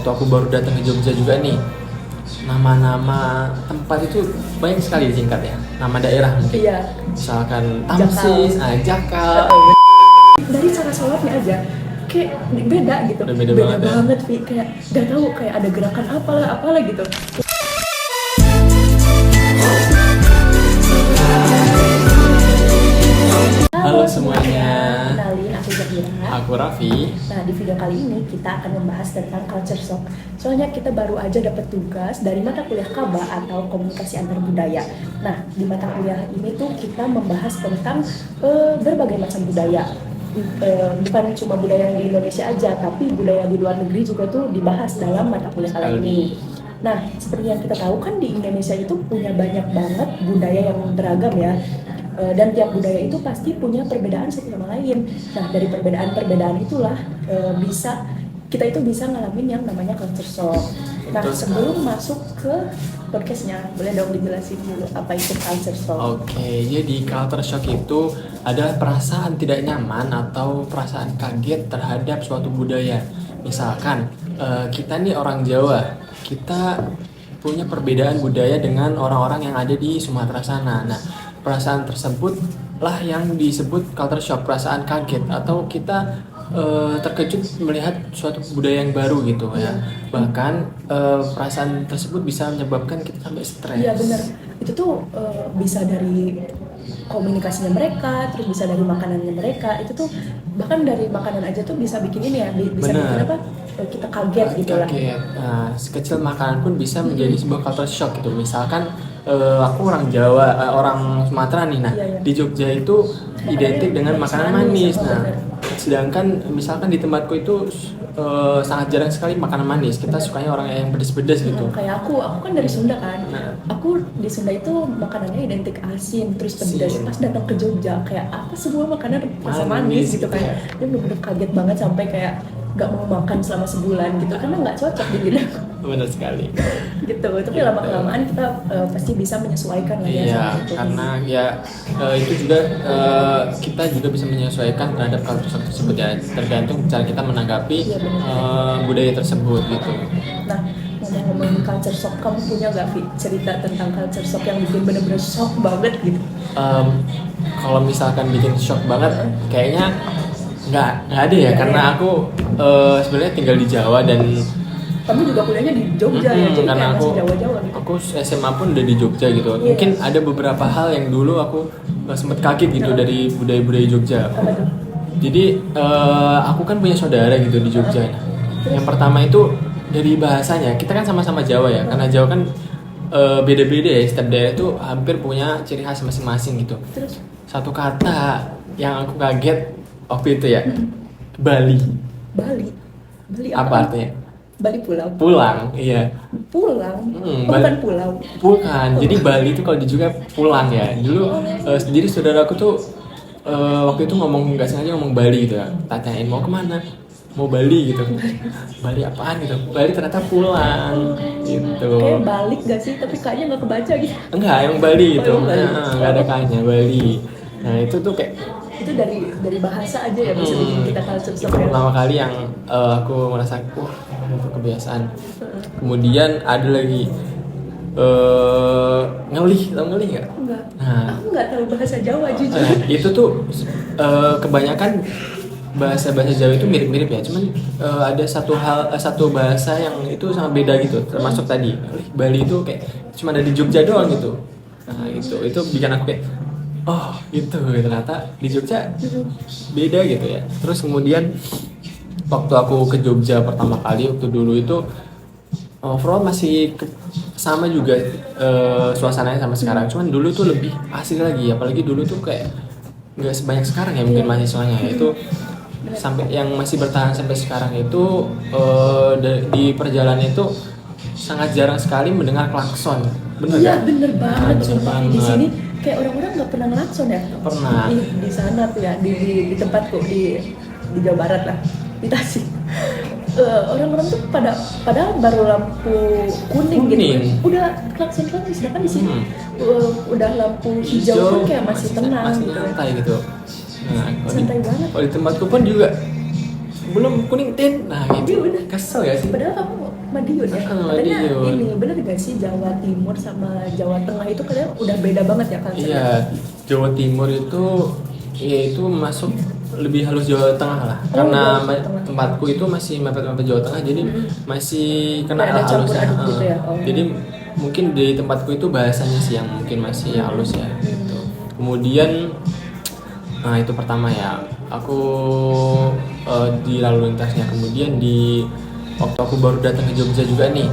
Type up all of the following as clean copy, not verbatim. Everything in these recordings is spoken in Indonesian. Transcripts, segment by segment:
waktu aku baru datang ke Jogja juga nih, nama-nama tempat itu banyak sekali disingkat ya, nama daerah mungkin. Iya. Misalkan Tamsis, Jakal. Dari cara sholatnya aja kayak beda gitu. Udah beda banget ya. banget, Vi. Kayak gak tahu kayak ada gerakan apalah gitu. Halo semuanya. Kenalin, aku Zahira. Aku Raffi. Nah, di video kali ini kita akan membahas tentang culture shock. Soalnya kita baru aja dapat tugas dari mata kuliah KABA atau komunikasi antar budaya. Nah, di mata kuliah ini tuh kita membahas tentang berbagai macam budaya. Bukan cuma budaya yang di Indonesia aja, tapi budaya di luar negeri juga tuh dibahas dalam mata kuliah kali ini. Nah, seperti yang kita tahu kan di Indonesia itu punya banyak banget budaya yang beragam ya. Dan tiap budaya itu pasti punya perbedaan satu sama lain. Nah, dari perbedaan-perbedaan itulah kita itu bisa ngalamin yang namanya culture shock. Nah, sebelum masuk ke podcastnya, boleh dong dijelasin dulu apa itu culture shock? Oke, jadi culture shock itu adalah perasaan tidak nyaman atau perasaan kaget terhadap suatu budaya. Misalkan kita nih orang Jawa, kita punya perbedaan budaya dengan orang-orang yang ada di Sumatera sana. Nah, perasaan tersebut lah yang disebut culture shock, perasaan kaget atau kita terkejut melihat suatu budaya yang baru gitu ya. Bahkan perasaan tersebut bisa menyebabkan kita sampai stres. Iya benar, itu tuh bisa dari komunikasinya mereka, terus bisa dari makanannya mereka. Itu tuh bahkan dari makanan aja tuh bisa bikin ini ya, bisa bikin apa? Kita kaget gitu lah. Nah, sekecil makanan pun bisa menjadi sebuah culture shock gitu. Misalkan aku orang Jawa, orang Sumatera nih. Nah, di Jogja itu identik dengan makanan manis. Nah, sedangkan misalkan di tempatku itu sangat jarang sekali makanan manis. Kita sukanya orang yang pedas-pedas gitu. Kayak aku kan dari Sunda kan. Aku di Sunda itu makanannya identik asin terus pedas. Pas datang ke Jogja kayak apa semua makanan rasa manis gitu kan. Dia bener-bener kaget banget sampai kayak gak mau makan selama sebulan gitu karena nggak cocok di lidah. Benar sekali. Gitu. Tapi lama-kelamaan kita pasti bisa menyesuaikan lah ya. Iya, karena ya itu juga kita juga bisa menyesuaikan terhadap culture shock tersebut ya, tergantung cara kita menanggapi budaya tersebut gitu. Nah, ngomongin culture shock, kamu punya gak Vi cerita tentang culture shock yang bikin bener-bener shock banget gitu? Kalau misalkan bikin shock banget, kayaknya nggak ada ya, karena aku sebenarnya tinggal di Jawa dan kamu juga kuliahnya di Jogja ya, jadi karena masih Jawa-Jawa gitu. Aku SMA pun udah di Jogja gitu. Mungkin ada beberapa hal yang dulu aku sempat kaget gitu dari budaya-budaya Jogja. Apa tuh? Jadi aku kan punya saudara gitu di Jogja. Yang pertama itu dari bahasanya, kita kan sama-sama Jawa ya, karena Jawa kan beda-beda ya, setiap daerah itu hampir punya ciri khas masing-masing gitu. Terus? Satu kata yang aku kaget waktu itu ya, Bali. Bali Apa artinya? Bali pulau. Pulang, iya. Pulang? Bali. Bukan pulau. Bukan, jadi Bali itu kalau di Jogja pulang ya. Dulu jadi saudaraku tuh waktu itu nggak sengaja ngomong Bali gitu ya. Tanyain mau kemana? Mau Bali gitu. Bali apaan gitu? Bali ternyata pulang gitu. Kayak balik gak sih? Tapi kayaknya gak kebaca gitu. Enggak, yang Bali gitu. Bali. Nggak ada kayaknya Bali. Nah itu tuh kayak itu dari bahasa aja ya bisa bikin kita culture shock ya. Pertama kali yang aku merasa itu kebiasaan. Kemudian ada lagi ngelih, tau ngelih nggak? Enggak. Nah, Aku nggak tahu bahasa Jawa jujur. Itu tuh kebanyakan bahasa Jawa itu mirip-mirip ya. Cuman ada satu bahasa yang itu sangat beda gitu. Termasuk tadi Bali itu kayak cuma ada di Jogja doang gitu. Nah itu bikin aku kayak itu ternyata di Jogja beda gitu ya. Terus kemudian waktu aku ke Jogja pertama kali waktu dulu itu overall masih sama juga suasananya sama sekarang. Cuman dulu tuh lebih asli lagi, apalagi dulu tuh kayak nggak sebanyak sekarang ya mungkin mahasiswanya itu sampai yang masih bertahan sampai sekarang itu di perjalanan itu sangat jarang sekali mendengar klakson. Bener Iya kan? bener banget. Bener Di sini kayak orang-orang nggak pernah ngelakson ya? Pernah. Di sana tuh ya di tempatku di Jawa Barat lah, di Tasik. Orang-orang tuh padahal baru lampu kuning gitu, udah klakson, sedangkan di sini udah lampu hijau pun kayak masih tenang, masih santai gitu. Nah, santai banget. Kalau di tempatku pun juga belum kuning tin, nah gitu. Udah. Kesel ya sih. Padahal kamu Madiun ya. Katanya Madiun. ini bener gak sih Jawa Timur sama Jawa Tengah itu katanya udah beda banget ya culture-nya? Iya, Jawa Timur itu ya itu masuk lebih halus Jawa Tengah lah. Karena Jawa Tengah. tempatku itu masih mepet-mepet Jawa Tengah, jadi masih kena Kayak ada campur halusnya. aduk gitu ya? Oh. Jadi mungkin di tempatku itu bahasanya sih yang mungkin masih halus ya. Gitu. Kemudian, nah itu pertama ya. Aku di lalu lintasnya. Kemudian di waktu aku baru datang ke Jogja juga nih,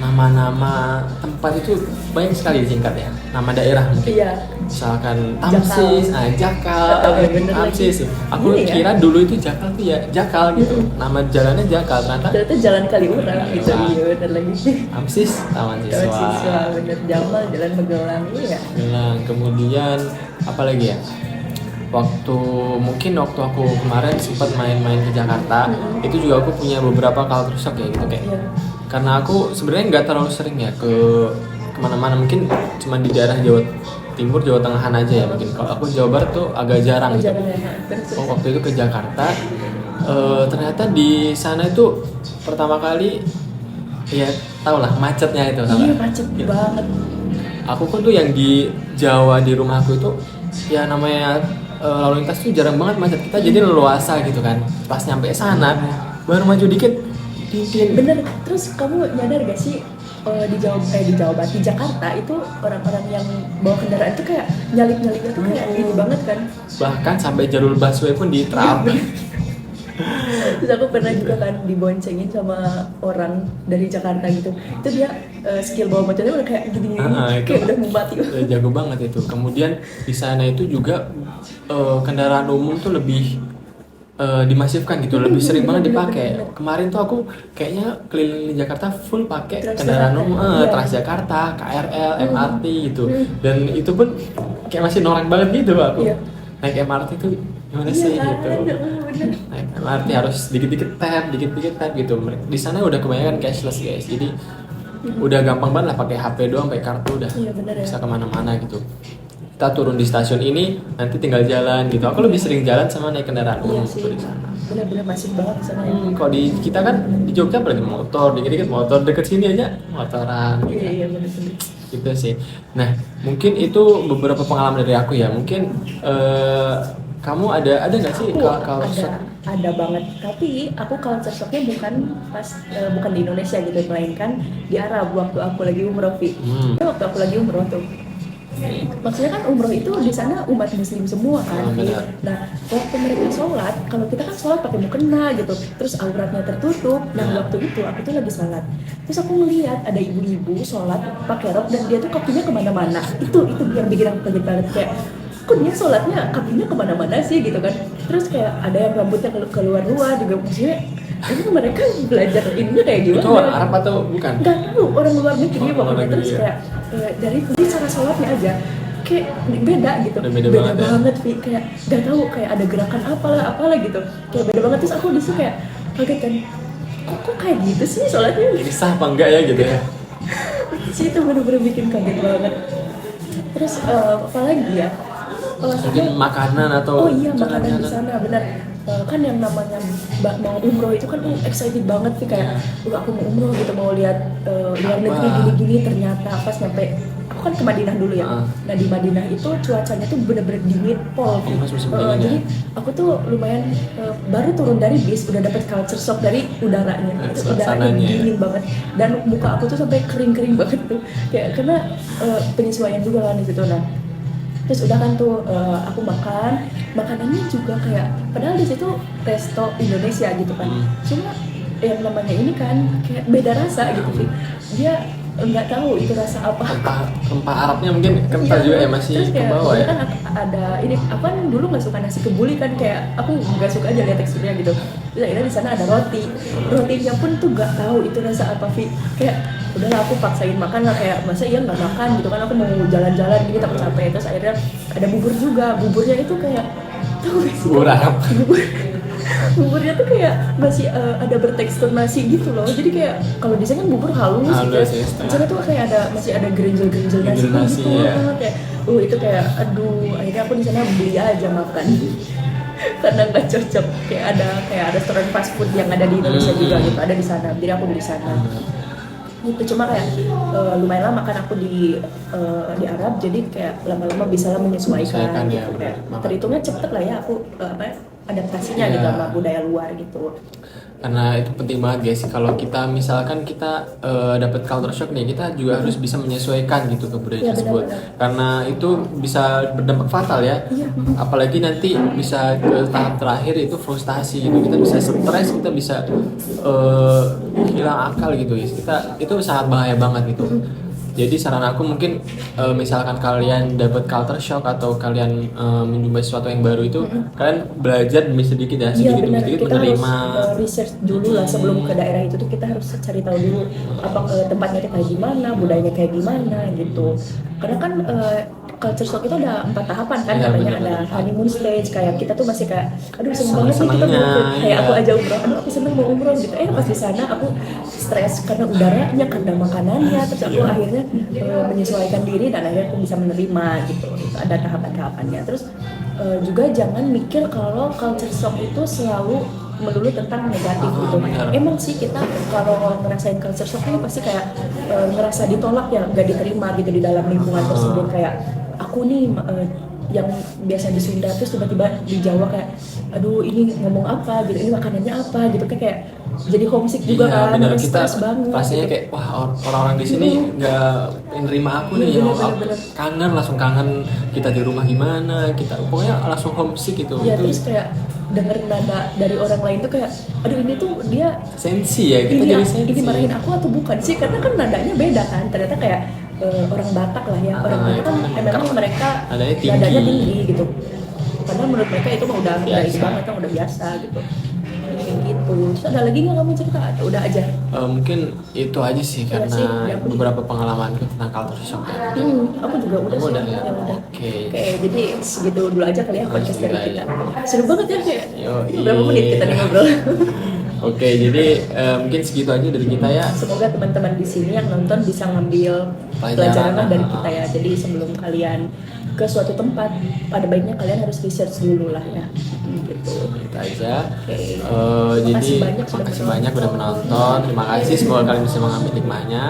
nama-nama tempat itu banyak sekali disingkat ya. Nama daerah mungkin. Iya. Misalkan Tamsis, Jakal, Bener Tamsis. lagi. Aku Iya ya? kira dulu itu Jakal tuh ya Jakal gitu. Nama jalannya Jakal, ternyata Ternyata Jalan Kaliurang gitu. Wah. Iya bener lagi. Tamsis, Taman Jalan Siswa. Siswa bener. Jamal Jalan Magelang iya. Bilang. Kemudian apa lagi ya? Mungkin waktu aku kemarin sempat main-main ke Jakarta, itu juga aku punya beberapa culture shock ya gitu kayak. Iya. Karena aku sebenarnya nggak terlalu sering ya kemana-mana, mungkin cuma di daerah Jawa Timur, Jawa Tengahan aja ya mungkin. Kalau aku Jawa Barat tuh agak jarang gitu. Jalan ya. Terus. Waktu itu ke Jakarta, ternyata di sana itu pertama kali ya tau lah macetnya itu. Iya macet Gitu. banget. Aku pun tuh yang di Jawa di rumahku itu ya namanya lalu lintas tuh jarang banget macet, kita jadi leluasa gitu kan. Pas nyampe sana baru maju dikit titin. Bener. Terus kamu nyadar gak sih di Jawa Barat, di Jakarta itu orang-orang yang bawa kendaraan itu kayak nyalip-nyalipnya tuh kayak ini banget kan. Bahkan sampai jalur busway pun diterapkan. Terus aku pernah juga kan diboncengin sama orang dari Jakarta gitu. Itu dia skill bawa motornya udah kayak gini-gini, Itu. kayak udah mau mati. Jago banget itu. Kemudian di sana itu juga kendaraan umum tuh lebih dimasifkan gitu, lebih sering banget dipakai. Kemarin tuh aku kayaknya keliling Jakarta full pakai kendaraan umum, Transjakarta, KRL, MRT gitu. Dan itu pun kayak masih norak banget gitu aku. Iya. Naik MRT tuh gimana sih Iya, gitu. bener. Naik MRT harus dikit-dikit tap gitu. Di sana udah kebanyakan cashless guys. Jadi udah gampang banget lah pakai HP doang, pakai kartu udah Iya, bener ya. bisa kemana-mana gitu. Kita turun di stasiun ini, nanti tinggal jalan gitu. Aku lebih sering jalan sama naik kendaraan umum Iya sih. di sana. Bener-bener masif banget di sana ya. Kalau di kita kan di Jogja apalagi motor, dikit-dikit motor, deket sini aja motoran gitu. Iya bener-bener. Gitu sih. Nah, mungkin itu beberapa pengalaman dari aku ya. Mungkin kamu ada nggak sih kalau Ada banget. Tapi aku culture shocknya bukan di Indonesia gitu, melainkan di Arab waktu aku lagi umroh. Waktu aku lagi umroh tuh. Maksudnya kan umroh itu di sana umat muslim semua kan. Benar. Nah, waktu mereka sholat, kalau kita kan sholat pakai mukena gitu, terus auratnya tertutup. Nah, waktu itu aku tuh lagi sholat. Terus aku melihat ada ibu-ibu sholat pakai rok dan dia tuh kakinya kemana-mana. Itu yang bikin aku kaget banget kayak kok dia sholatnya kakinya kemana-mana sih gitu kan. Terus kayak ada yang rambutnya keluar-luar juga, maksudnya ini mereka belajar ininya kayak gimana? itu orang Arab atau bukan? Nggak tahu, orang luar negeri pokoknya. Terus ya. kayak dari cara sholatnya aja kayak beda gitu. Udah beda banget ya? banget Vi. Kayak nggak tahu kayak ada gerakan apalah gitu, kayak beda banget. Terus aku disitu kayak kaget kan, kok kayak gitu sih sholatnya. Ini sah apa enggak ya gitu ya? Sih itu bener-bener bikin kaget banget. Terus apa lagi ya? Mungkin makanan atau Oh iya, makanan di jalan-jalan. sana benar. Kan yang namanya mau umroh itu kan excited banget sih kayak aku mau umroh gitu, mau lihat luar negeri gini-gini. Ternyata pas nyampe, aku kan ke Madinah dulu ya. Nah di Madinah itu cuacanya tuh bener-bener dingin pol. Jadi aku tuh lumayan baru turun dari bis udah dapet culture shock dari udaranya. Udaranya dingin banget dan muka aku tuh sampai kering-kering banget tuh kayak karena penyesuaian juga kan di situ. Nah terus udah kan tuh aku makanannya juga kayak padahal di situ resto Indonesia gitu kan, cuma yang namanya ini kan kayak beda rasa gitu sih. Dia nggak tahu itu rasa apa. Rempah Arabnya mungkin kental juga ya, masih ke bawah ya. Kan ada ini, aku kan dulu nggak suka nasi kebuli kan, kayak aku nggak suka aja lihat teksturnya gitu. Terus akhirnya di sana ada rotinya pun tuh nggak tahu itu rasa apa Vi. Kayak udahlah aku paksain makan lah, kayak masa iya nggak makan gitu kan, aku mau jalan-jalan gitu takut capek. Terus akhirnya ada bubur juga, buburnya itu kayak tahu gak sih? Bubur Arab. Buburnya tuh kayak masih ada bertekstur nasi gitu loh. Jadi kayak kalau di sana kan bubur halus gitu. Ya, di sana tuh kayak masih ada gerinjel-gerinjel nasi gitu. Ya. Kayak itu kayak aduh, akhirnya aku di sana beli aja makan. karena nggak cocok. Kayak restoran fast food yang ada di Indonesia juga gitu, ada di sana, jadi aku di sana gitu. Cuma kayak lumayan lama kan aku di Arab, jadi kayak lama-lama bisa lah menyesuaikan ya, gitu, kayak benar. terhitungnya cepet lah ya aku adaptasinya gitu sama budaya luar gitu. Karena itu penting banget guys, kalau kita misalkan kita dapat culture shock nih, kita juga harus bisa menyesuaikan gitu ke budaya Iya, tersebut. benar-benar. Karena itu bisa berdampak fatal ya. Iya. Apalagi nanti bisa ke tahap terakhir itu frustasi gitu. Kita bisa stres, kita bisa hilang akal gitu guys. Itu sangat bahaya banget gitu. Jadi saran aku mungkin misalkan kalian dapat culture shock atau kalian menjumpai sesuatu yang baru itu, kalian belajar demi sedikit ya, Iya sedikit demi benar, sedikit kita menerima. harus research dulu lah sebelum ke daerah itu tuh, kita harus cari tahu dulu apa tempatnya kayak gimana, budayanya kayak gimana gitu. Karena kan culture shock itu ada 4 tahapan kan, Iya, katanya benar-benar. ada honeymoon stage, kayak kita tuh masih kayak aduh seneng banget nih kita Seneng-senengnya, mau kayak iya. aku aja umroh, aduh aku seneng mau umroh gitu. Pas di sana aku stres karena udaranya, karena makanannya, terus aku akhirnya menyesuaikan diri dan akhirnya aku bisa menerima gitu. Itu ada tahapan-tahapannya. Terus juga jangan mikir kalau culture shock itu selalu melulu tentang negatif gitu. benar. Emang sih kita kalau ngerasain culture shock ini pasti kayak ngerasa ditolak ya, nggak diterima gitu di dalam lingkungan tersebut. Kayak aku nih yang biasa di Sunda terus tiba-tiba di Jawa kayak aduh ini ngomong apa gitu, ini makanannya apa gitu, kayak jadi homesick juga Iya, kan, benar. terus Kita stres banget rasanya gitu. kayak wah orang-orang di sini nggak menerima aku nih, Iya, yang benar. kangen, langsung kangen kita di rumah gimana, kita pokoknya langsung homesick gitu. Iya, Itu terus kayak denger nada dari orang lain tuh kayak aduh ini tuh dia sensi ya, kita ini, jadi sensi. ini marahin aku atau bukan sih, karena kan nadanya beda kan, ternyata kayak orang Batak lah ya, orang Batak kan memang mereka nadanya tinggi. nadanya tinggi gitu, karena menurut mereka itu mah udah Biasa. ini banget kan, udah biasa gitu kayak gitu. Terus ada lagi nggak kamu cerita atau udah aja? Mungkin itu aja sih, Iya karena sih, ya aku- beberapa pengalamanku tentang culture shock ya. Aku juga udah Kamu sih. udah ya? Udah. Oke. Jadi segitu dulu aja kali ya podcast dari Segitu kita. aja. Seru banget ya kayak. Yoi. Berapa menit kita nih ngobrol? Oke, jadi mungkin segitu aja dari kita ya. Semoga teman-teman di sini yang nonton bisa ngambil pelajaran lah dari kita ya. Jadi sebelum kalian ke suatu tempat, pada baiknya kalian harus research dulu lah ya. Gitu. Itu aja. Oke. Jadi Makasih makasih banyak udah menonton. Terima kasih, semoga kalian bisa mengambil hikmahnya.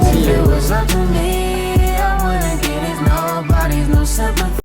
See If you. it was up to me, I wouldn't give this nobody's no sympathy.